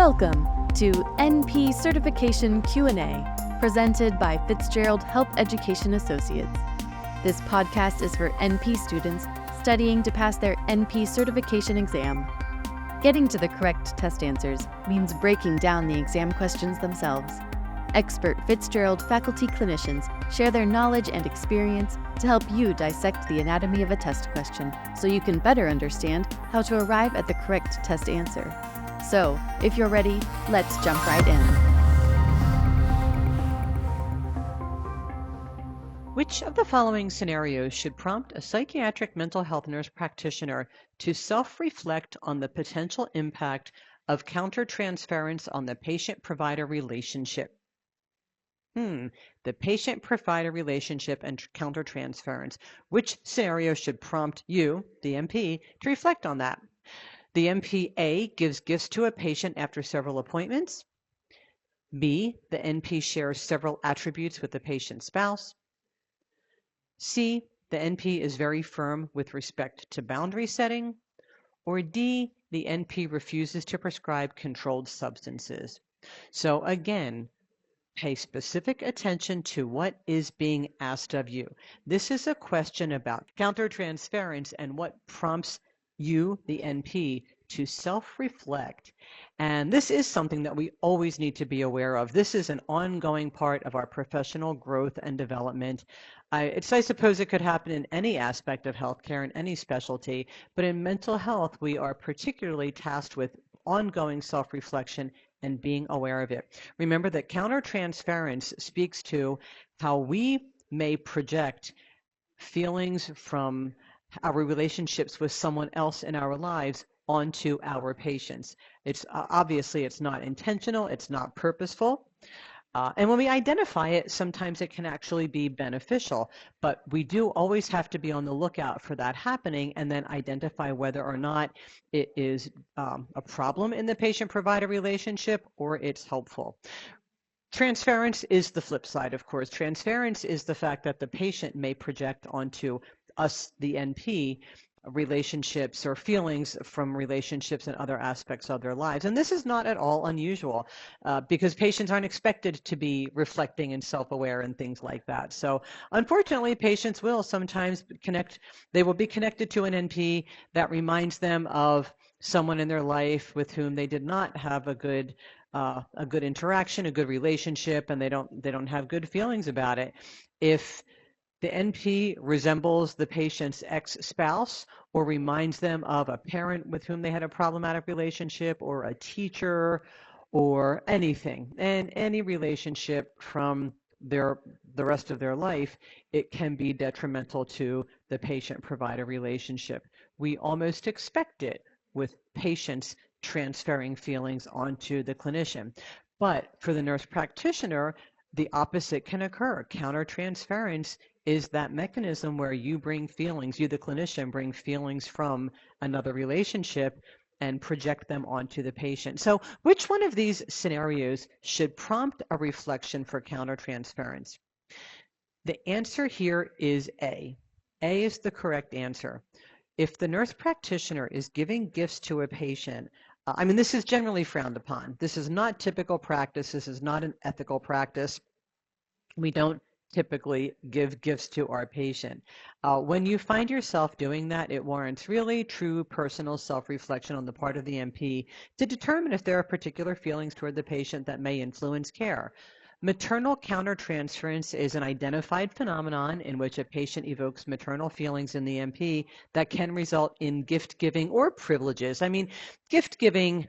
Welcome to NP Certification Q&A, presented by Fitzgerald Health Education Associates. This podcast is for NP students studying to pass their NP certification exam. Getting to the correct test answers means breaking down the exam questions themselves. Expert Fitzgerald faculty clinicians share their knowledge and experience to help you dissect the anatomy of a test question so you can better understand how to arrive at the correct test answer. So, if you're ready, let's jump right in. Which of the following scenarios should prompt a psychiatric mental health nurse practitioner to self-reflect on the potential impact of countertransference on the patient-provider relationship? The patient-provider relationship and countertransference. Which scenario should prompt you, the NP, to reflect on that? The NP A gives gifts to a patient after several appointments. B, the NP shares several attributes with the patient's spouse. C, the NP is very firm with respect to boundary setting. Or D, the NP refuses to prescribe controlled substances. So again, pay specific attention to what is being asked of you. This is a question about countertransference and what prompts you, the NP, to self-reflect. And this is something that we always need to be aware of. This is an ongoing part of our professional growth and development. I suppose it could happen in any aspect of healthcare, in any specialty, but in mental health, we are particularly tasked with ongoing self-reflection and being aware of it. Remember that countertransference speaks to how we may project feelings from our relationships with someone else in our lives onto our patients. It's obviously it's not intentional, it's not purposeful. And when we identify it, sometimes it can actually be beneficial, but we do always have to be on the lookout for that happening and then identify whether or not it is a problem in the patient-provider relationship or it's helpful. Transference is the flip side, of course. Transference is the fact that the patient may project onto us, the NP, relationships or feelings from relationships and other aspects of their lives. And this is not at all unusual because patients aren't expected to be reflecting and self-aware and things like that. So unfortunately, patients will sometimes they will be connected to an NP that reminds them of someone in their life with whom they did not have a good interaction, a good relationship, and they don't have good feelings about it. If the NP resembles the patient's ex-spouse or reminds them of a parent with whom they had a problematic relationship or a teacher or anything, and any relationship from the rest of their life, it can be detrimental to the patient-provider relationship. We almost expect it with patients transferring feelings onto the clinician. But for the nurse practitioner, the opposite can occur. Countertransference is that mechanism where you bring feelings, you the clinician bring feelings from another relationship and project them onto the patient. So which one of these scenarios should prompt a reflection for countertransference? The answer here is A. A is the correct answer. If the nurse practitioner is giving gifts to a patient, this is generally frowned upon. This is not typical practice. This is not an ethical practice. We don't typically give gifts to our patient. When you find yourself doing that, it warrants really true personal self-reflection on the part of the NP to determine if there are particular feelings toward the patient that may influence care. Maternal countertransference is an identified phenomenon in which a patient evokes maternal feelings in the NP that can result in gift giving or privileges. Gift giving,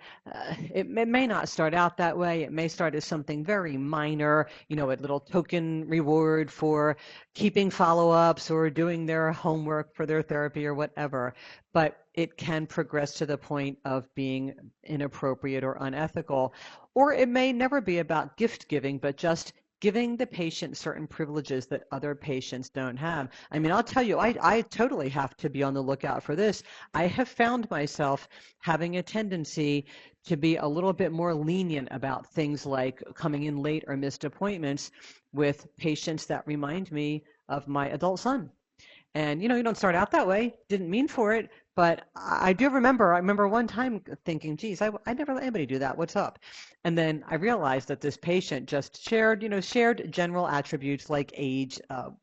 it may not start out that way. It may start as something very minor, a little token reward for keeping follow-ups or doing their homework for their therapy or whatever. But it can progress to the point of being inappropriate or unethical. Or it may never be about gift giving, but just giving the patient certain privileges that other patients don't have. I'll tell you, I totally have to be on the lookout for this. I have found myself having a tendency to be a little bit more lenient about things like coming in late or missed appointments with patients that remind me of my adult son. And you don't start out that way, didn't mean for it, But I remember one time thinking, geez, I never let anybody do that. What's up? And then I realized that this patient just shared general attributes like age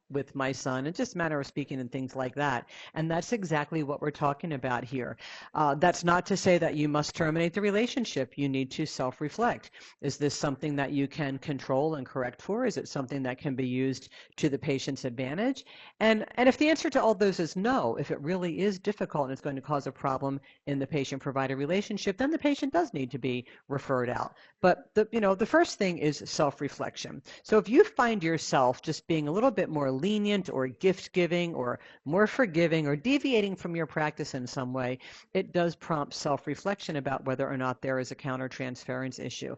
with my son and just manner of speaking and things like that. And that's exactly what we're talking about here. That's not to say that you must terminate the relationship. You need to self-reflect. Is this something that you can control and correct for? Is it something that can be used to the patient's advantage? And if the answer to all those is no, if it really is difficult and it's going to cause a problem in the patient-provider relationship, then the patient does need to be referred out. But the first thing is self-reflection. So if you find yourself just being a little bit more lenient or gift-giving or more forgiving or deviating from your practice in some way, it does prompt self-reflection about whether or not there is a countertransference issue.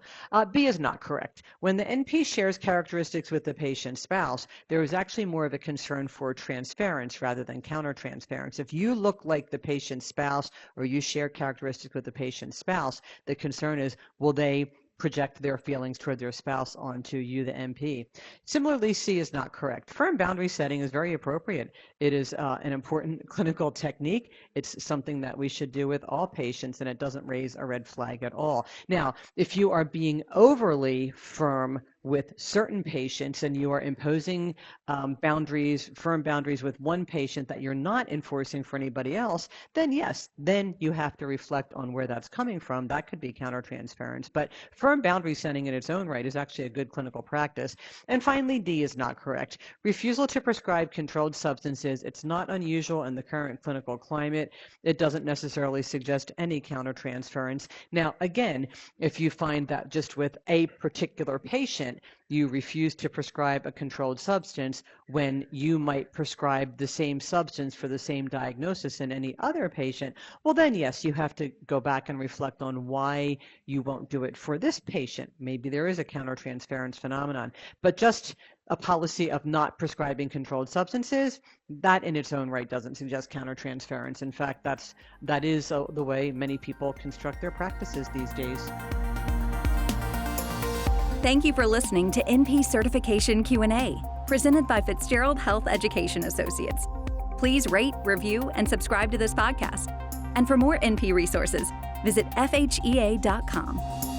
B is not correct. When the NP shares characteristics with the patient's spouse, there is actually more of a concern for transference rather than countertransference. If you look like the patient's spouse or you share characteristics with the patient's spouse, the concern is, will they project their feelings toward their spouse onto you, the NP. Similarly, C is not correct. Firm boundary setting is very appropriate. It is an important clinical technique. It's something that we should do with all patients, and it doesn't raise a red flag at all. Now, if you are being overly firm with certain patients and you are imposing firm boundaries with one patient that you're not enforcing for anybody else, then yes, then you have to reflect on where that's coming from. That could be countertransference. But firm boundary setting in its own right is actually a good clinical practice. And finally, D is not correct. Refusal to prescribe controlled substances, it's not unusual in the current clinical climate. It doesn't necessarily suggest any countertransference. Now, again, if you find that just with a particular patient, you refuse to prescribe a controlled substance when you might prescribe the same substance for the same diagnosis in any other patient, well then yes, you have to go back and reflect on why you won't do it for this patient. Maybe there is a countertransference phenomenon, but just a policy of not prescribing controlled substances, that in its own right doesn't suggest countertransference. In fact, that is the way many people construct their practices these days. Thank you for listening to NP Certification Q&A, presented by Fitzgerald Health Education Associates. Please rate, review, and subscribe to this podcast. And for more NP resources, visit FHEA.com.